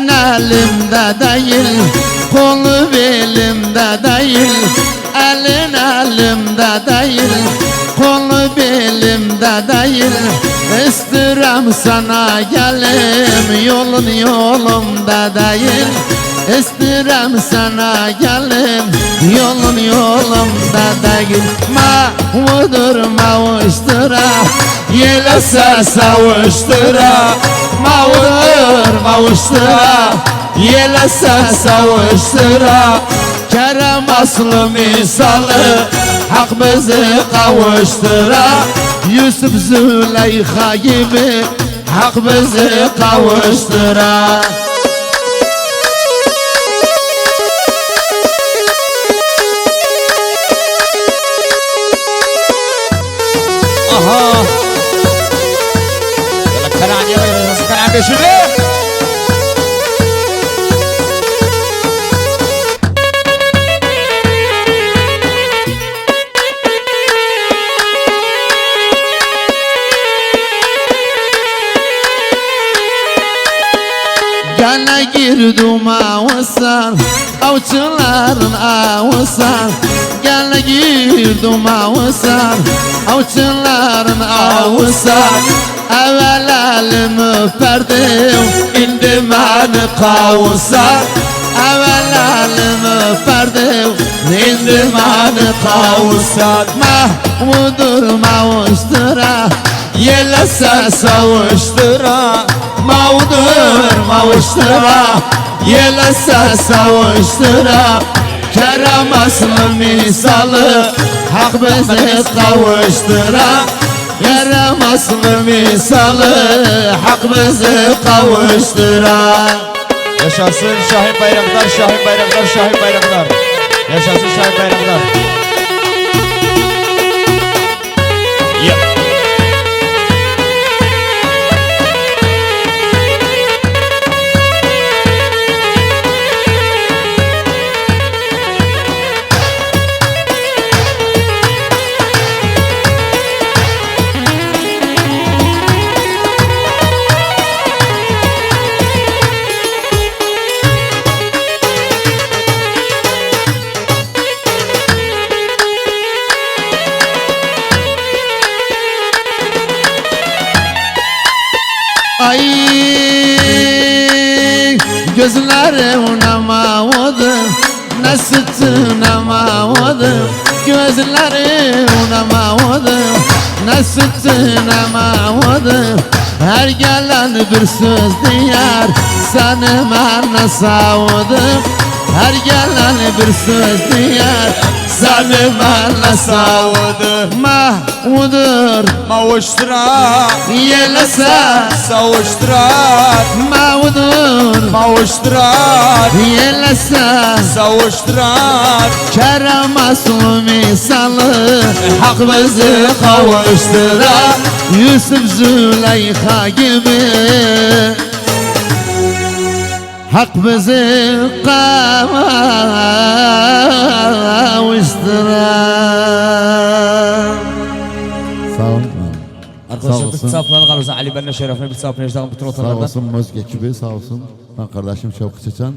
Elin elimde değil, kolu belimde değil. Elin elimde değil, kolu belimde değil. İstirem sana gelim, yolun yolumda değil. İstirem sana gelim, yolun yolumda değil. Mavudur mavuştura, yelese savuştura. Mavudur mavuştura, yelese savuştura. Kerem aslı misalı, hak bizi kavuştura. Yusuf Züleyha gibi hak bizi kavuştura. Aha. Yalla karan yalla karan beşini. Gene girdim avusan, avcıların avusan. Gene girdim avusan, avcıların avusan. Evvel elimi öperdim, indi beni kavusan. Evvel elimi öperdim, indi beni kavusan. Mahmudur mavuştura, yelese savuştura. Mavdur mavuştura, yelese savuştura. Kerem aslı misalı, hak bizi kavuştura. Kerem aslı misalı, hak bizi kavuştura. Yaşasın Şahin Bayraktar, Şahin Bayraktar, Şahin Bayraktar. Yaşasın Şahin Bayraktar. Yep. Ay gözlerim mavadır, ne sütüne mavadır. Gözlerim mavadır, ne sütüne mavadır. Her gelen bir söz diyar, seni bana savudur. Her gelen bir söz diyar, seni bana savudur. Mahmudur Mavuştura, yelese savuştura. Mavdur Mavuştura, yelese savuştura. Kerem aslı misalı, hak bizi kavuştura. Yusuf Züleyha gibi hak bizi kavuştura. Sağ olun. Arkadaşlar bir saplanı kalırsa Ali benimle şerefine bir saplanıştan bütün Sağ otanlardan. olsun Mozg ekibi, sağ olsun. Ben kardeşim Şevki Çeçen.